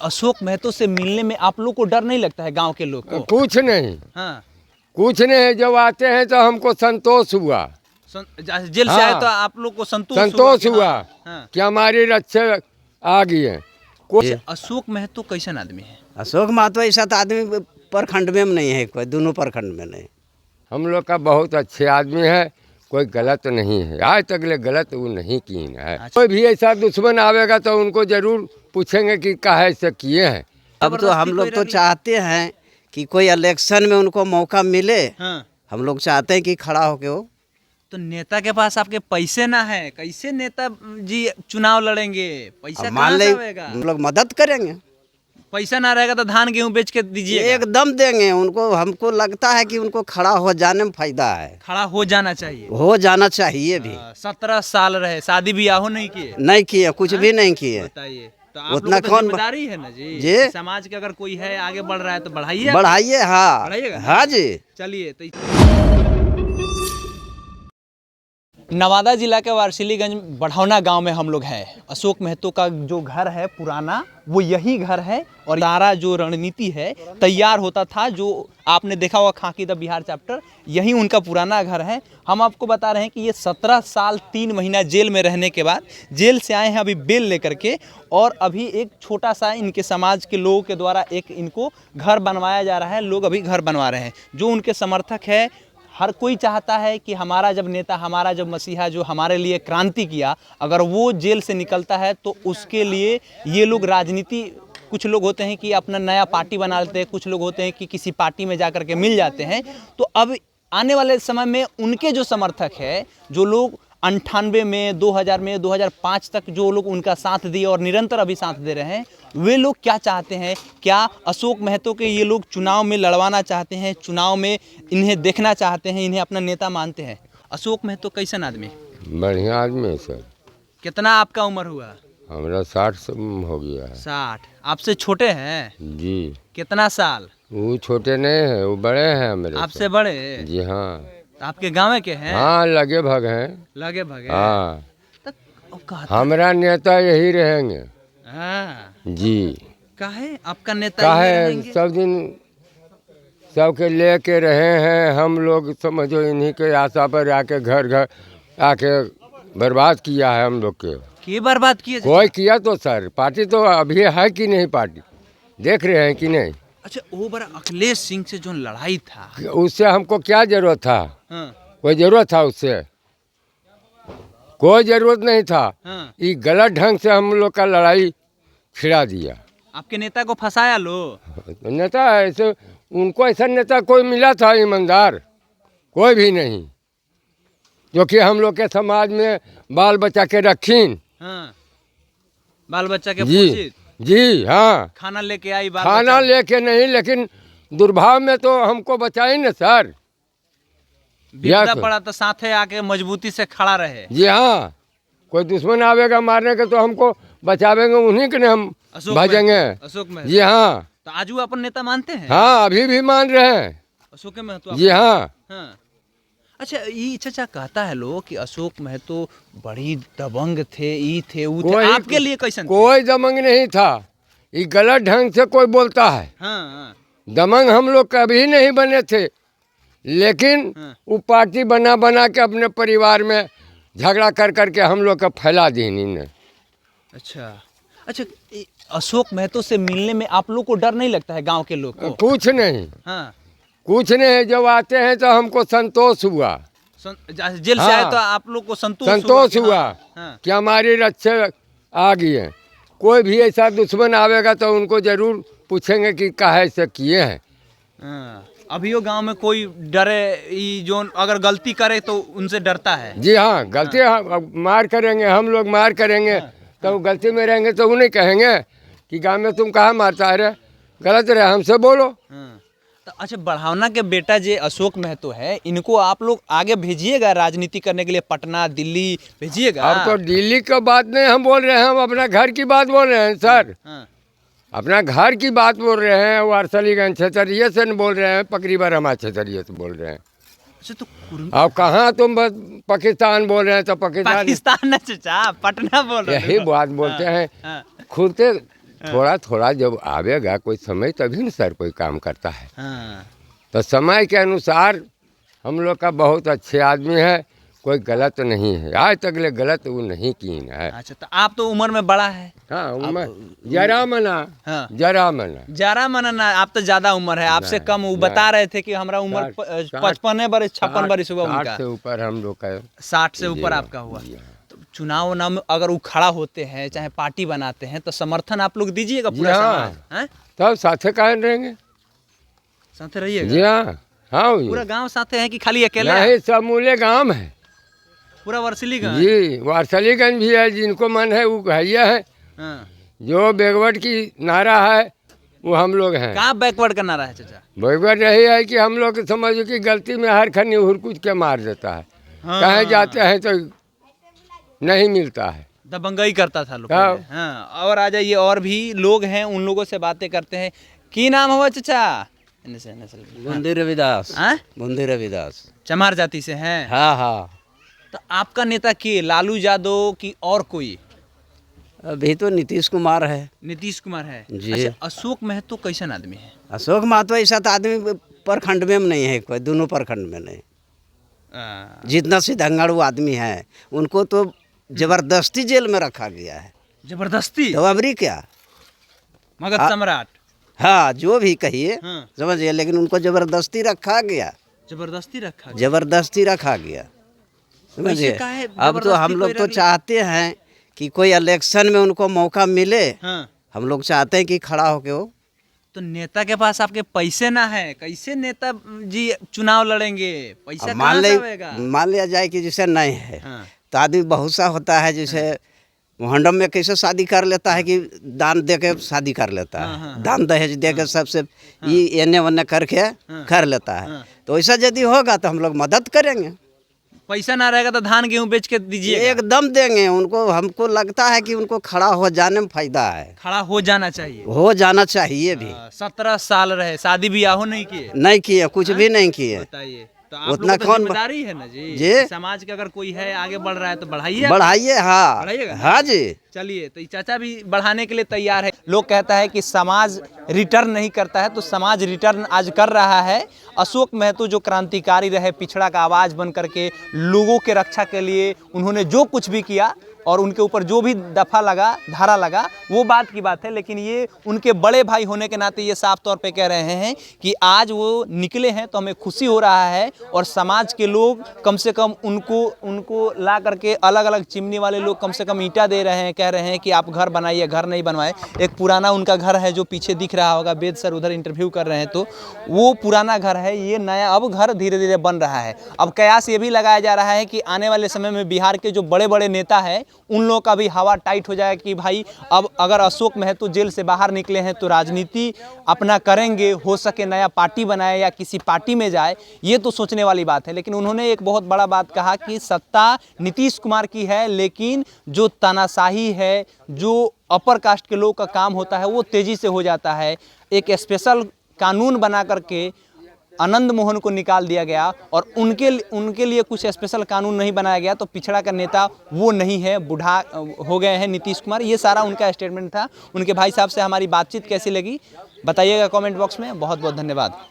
अशोक महतो से मिलने में आप लोग को डर नहीं लगता है गांव के लोग को? कुछ नहीं, हाँ, कुछ नहीं। जब आते हैं तो हमको संतोष हुआ, जेल से आए तो आप लोग को संतोष हुआ हाँ। कि हमारी रक्षा आ गई है। अशोक महतो कैसन आदमी है? अशोक महतो ऐसा तो आदमी प्रखंड में नहीं है, कोई दोनों प्रखंड में नहीं। हम लोग का बहुत अच्छे आदमी है, कोई गलत नहीं है, आज तक ले गलत वो नहीं की है। कोई भी ऐसा दुश्मन आवेगा तो उनको जरूर पूछेंगे कि काहे से किए हैं। अब तो हम लोग तो चाहते हैं कि कोई इलेक्शन में उनको मौका मिले। हाँ। हम लोग चाहते हैं कि खड़ा होके वो। तो नेता के पास आपके पैसे ना है, कैसे नेता जी चुनाव लड़ेंगे? पैसा मान कहाँ ले से आएगा? हम लोग मदद करेंगे, पैसा ना रहेगा तो धान गेहूं बेच के दीजिए। एकदम देंगे उनको। हमको लगता है कि उनको खड़ा हो जाने में फायदा है, खड़ा हो जाना चाहिए। हो जाना चाहिए भी। 17 साल रहे, शादी ब्याह नहीं किए? नहीं किए, कुछ भी नहीं किए। बताइए, तो आप उतना लोगों को तो कौन जिम्मेदारी है ना जी? जी। समाज के अगर कोई है आगे बढ़ रहा है तो बढ़ाइए, बढ़ाइए। हाँ, बढ़ाइएगा। हाँ जी। चलिए। तो नवादा जिला के वारसिलीगंज बढ़ौना गांव में हम लोग हैं। अशोक महतो का जो घर है पुराना, वो यही घर है। और सारा जो रणनीति है तैयार होता था, जो आपने देखा होगा खाकी द बिहार चैप्टर, यही उनका पुराना घर है। हम आपको बता रहे हैं कि ये 17 साल 3 महीना जेल में रहने के बाद जेल से आए हैं अभी बेल लेकर के। और अभी एक छोटा सा इनके समाज के लोगों के द्वारा एक इनको घर बनवाया जा रहा है। लोग अभी घर बनवा रहे हैं। जो उनके समर्थक है, हर कोई चाहता है कि हमारा जब नेता, हमारा जब मसीहा जो हमारे लिए क्रांति किया, अगर वो जेल से निकलता है तो उसके लिए ये लोग राजनीति, कुछ लोग होते हैं कि अपना नया पार्टी बना लेते हैं, कुछ लोग होते हैं कि किसी पार्टी में जा कर के मिल जाते हैं। तो अब आने वाले समय में उनके जो समर्थक है, जो लोग 98 में, 2000 में, 2005 तक जो लोग उनका साथ दिए और निरंतर अभी साथ दे रहे हैं, वे लोग क्या चाहते हैं? क्या अशोक महतो के ये लोग चुनाव में लड़वाना चाहते हैं? चुनाव में इन्हें देखना चाहते हैं? इन्हें अपना नेता मानते हैं? अशोक महतो कैसन आदमी? बढ़िया आदमी है सर। कितना आपका उम्र हुआ? हमारा 60 हो गया है। 60? आपसे छोटे हैं? जी। कितना साल? वो छोटे नहीं है, वो बड़े हैं मेरे आपसे बड़े? जी हाँ। आपके गाँव के हैं? हाँ, लगे भग हैं। लगे भगे? हाँ, तो हमारा नेता यही रहेंगे। हाँ। जी। काहे आपका नेता काहे यही रहेंगे? सब दिन सबके लेके रहे हैं। हम लोग समझो इन्हीं के आशा पर आके घर घर आके बर्बाद किया है हम लोग के। बर्बाद किए? कोई किया तो सर, पार्टी तो अभी है कि नहीं, पार्टी देख रहे हैं कि नहीं? अच्छा, वो बड़ा अखिलेश सिंह से जो लड़ाई था, उससे हमको क्या जरूरत था? हाँ। कोई जरूरत था उससे? कोई जरूरत नहीं था। हाँ। ये गलत ढंग से हम लोग का लड़ाई छिड़ा दिया। आपके नेता को फंसाया लो? नेता ऐसे, उनको ऐसा नेता कोई मिला था ईमानदार? कोई भी नहीं, जो कि हम लोग के समाज में बाल बच्चा के रखीन। हाँ। बाल बच्चा के जी पोषित? जी हाँ। खाना लेके आई? खाना लेके नहीं, लेकिन दुर्भाव में तो हमको बचाई न सर। विपदा पड़ा तो साथे आके मजबूती से खड़ा रहे। जी हाँ। कोई दुश्मन आवेगा मारने के तो हमको बचावेंगे, उन्हीं के ने हम भजेंगे। अशोक महतो? जी हाँ। तो आज वो अपन नेता मानते हैं? हाँ, अभी भी मान रहे हैं अशोक महतो? जी हाँ। हाँ। अच्छा, ये चाचा कहता है लोग कि अशोक महतो बड़ी दबंग थे, ई थे, वो थे। आपके लिए कैसन? कोई दबंग नहीं था। ये गलत ढंग से कोई बोलता है। हाँ। दबंग हम लोग कभी नहीं बने थे, लेकिन वो पार्टी बना बना के अपने परिवार में झगड़ा कर करके हम लोग का फैला दी इन्होंने। अच्छा, अशोक महतो से मिलने में आप लोग को डर नहीं लगता है गांव के लोग को? कुछ नहीं। हाँ। कुछ नहीं। जब आते हैं तो हमको संतोष हुआ। जेल से आए तो आप लोग को संतोष हुआ कि हमारी रक्षा आ गई है। कोई भी ऐसा दुश्मन आवेगा तो उनको जरूर पूछेंगे कि काहे से किए हैं। अभी वो गांव में कोई डरे, जो अगर गलती करे तो उनसे डरता है? जी हाँ, गलती मार करेंगे, हम लोग मार करेंगे तो गलती में रहेंगे तो उन्हें कहेंगे कि गांव में तुम कहाँ मारता है रे, गलत रहे, हमसे बोलो। तो अच्छा, बढ़ौना के बेटा जो अशोक महतो है, इनको आप लोग आगे भेजिएगा राजनीति करने के लिए? पटना, दिल्ली भेजिएगा? अब तो दिल्ली का बात नहीं हम बोल रहे हैं, हम अपना घर की बात बोल रहे हैं सर। अपना घर की बात बोल रहे हैं। वारसिलीगंज क्षेत्रीय से नहीं बोल रहे हैं, पकड़ी बार हमारे क्षेत्रीय से बोल रहे हैं। अच्छा, तो अब कहाँ तुम पाकिस्तान बोल रहे हैं? तो पाकिस्तान न चाचा, पटना बोल रहे हैं। यही बात बोलते हैं खुद के थोड़ा थोड़ा जब आवेगा कोई समय तभी न सर कोई काम करता है। हाँ। तो समय के अनुसार हम लोग का बहुत अच्छे आदमी है, कोई गलत नहीं है, आज तक ले गलत वो नहीं की है। अच्छा, तो आप तो उम्र में बड़ा है। हाँ उम्र जरा मना, हाँ। जरा मना जरा मना ना, आप तो ज्यादा उम्र है, आपसे कम। वो बता रहे थे कि हमारा उम्र 55 बरस 56 बरस हुआ 60 उनका। से ऊपर हम लोग का। 60 से ऊपर आपका हुआ। तो चुनाव में अगर वो खड़ा होते हैं, चाहे पार्टी बनाते हैं, तो समर्थन आप लोग दीजिएगा पूरा समाज? हैं? तब साथे काहे रहेंगे? साथे रहिएगा? जी हाँ। हाँ पूरा गांव साथे है कि खाली अकेले? नहीं, सब मूले गांव है पूरा वर्सिली गांव? जी, वारसलीगंज भी है, जिनको मन है वो भैया है। हाँ। जो बैकवर्ड की नारा है वो हम लोग हैं। कहाँ बैकवर्ड का नारा है चाचा? बैकवर्ड यही है कि हम लोग समझो कि गलती में हर खन्नी हुरकुच के मार देता है। हाँ। कहीं जाते हैं तो नहीं मिलता है। दबंगई करता था लोग हाँ। पहले। हाँ। और आ जाइए, और भी लोग हैं, उन लोगों से बातें करते हैं। की नाम हुआ चाचा? बूंदी रविदास। हाँ? बूंदी रविदास। चमार जाति से हैं? हाँ हाँ। तो आपका नेता के लालू यादव की और कोई? अभी तो नीतीश कुमार है। नीतीश कुमार है जी। अच्छा, अशोक महतो कैसन आदमी है? अशोक महतो ऐसा तो आदमी प्रखंड में नहीं है, कोई दोनों प्रखंड में नहीं। जितना सिद्धंगड़ू आदमी है उनको तो जबरदस्ती जेल में रखा गया है। जबरदस्ती? तो अबरी क्या? मगध सम्राट? हाँ, जो भी कहिए, हाँ। समझिए, लेकिन उनको जबरदस्ती रखा गया। जबरदस्ती रखा गया? जबरदस्ती रखा गया, समझिए। वैसे काहे अब तो हम जबरदस्ती लोग कोई तो रख- चाहते हैं कि कोई इलेक्शन में उनको मौका मिले। हाँ। हम लोग चाहते हैं कि खड़ा होके वो। तो नेता के पास आपके पैसे ना है, कैसे नेता जी चुनाव लड़ेंगे? पैसा अब कहाँ से आएगा? मान लिया जाए कि जैसे नहीं है, हाँ। तो आदमी बहुत सा होता है, जैसे मोहंडम में कैसे शादी कर लेता है कि दान दे के शादी कर लेता है। हाँ, हाँ, दान दहेज दे के सबसे ये एने वने करके कर लेता है। तो ऐसा यदि होगा तो हम लोग मदद करेंगे, पैसा ना रहेगा तो धान गेहूं बेच के दीजिए। एकदम देंगे उनको। हमको लगता है कि उनको खड़ा हो जाने में फायदा है, खड़ा हो जाना चाहिए। हो जाना चाहिए भी। 17 साल रहे, शादी ब्याह नहीं किए? नहीं किए, कुछ भी नहीं किए। बताइए, तो आप उतना लोगों को कौन जिम्मेदारी है ना जी? जी। समाज के अगर कोई है आगे बढ़ रहा है तो बढ़ाइए। बढ़ाइए। हाँ बढ़ाइएगा? हाँ जी। चलिए, तो ये चाचा भी बढ़ाने के लिए तैयार है। लोग कहता है कि समाज रिटर्न नहीं करता है, तो समाज रिटर्न आज कर रहा है। अशोक महतो जो क्रांतिकारी रहे, पिछड़ा का आवाज बन करके लोगों के रक्षा के लिए उन्होंने जो कुछ भी किया, और उनके ऊपर जो भी दफा लगा, धारा लगा, वो बात की बात है। लेकिन ये उनके बड़े भाई होने के नाते ये साफ तौर पे कह रहे हैं कि आज वो निकले हैं तो हमें खुशी हो रहा है। और समाज के लोग कम से कम उनको ला करके, अलग अलग चिमनी वाले लोग कम से कम ईंटा दे रहे हैं, कह रहे हैं कि आप घर बनाइए। घर नहीं बनवाए, एक पुराना उनका घर है जो पीछे दिख रहा होगा, वेद सर उधर इंटरव्यू कर रहे हैं, तो वो पुराना घर है, ये नया अब घर धीरे धीरे बन रहा है। अब कयास ये भी लगाया जा रहा है कि आने वाले समय में बिहार के जो बड़े बड़े नेता हैं उन लोगों का भी हवा टाइट हो जाएगा कि भाई अब अगर अशोक महतो जेल से बाहर निकले हैं तो राजनीति अपना करेंगे, हो सके नया पार्टी बनाए या किसी पार्टी में जाए। ये तो सोचने वाली बात है। लेकिन उन्होंने एक बहुत बड़ा बात कहा कि सत्ता नीतीश कुमार की है, लेकिन जो तानाशाही है, जो अपर कास्ट के लोगों का काम होता है, वो तेजी से हो जाता है। एक स्पेशल कानून बना करके आनंद मोहन को निकाल दिया गया, और उनके लिए कुछ स्पेशल कानून नहीं बनाया गया, तो पिछड़ा का नेता वो नहीं है, बूढ़ा हो गए हैं नीतीश कुमार। ये सारा उनका स्टेटमेंट था। उनके भाई साहब से हमारी बातचीत कैसी लगी बताइएगा कमेंट बॉक्स में। बहुत बहुत धन्यवाद।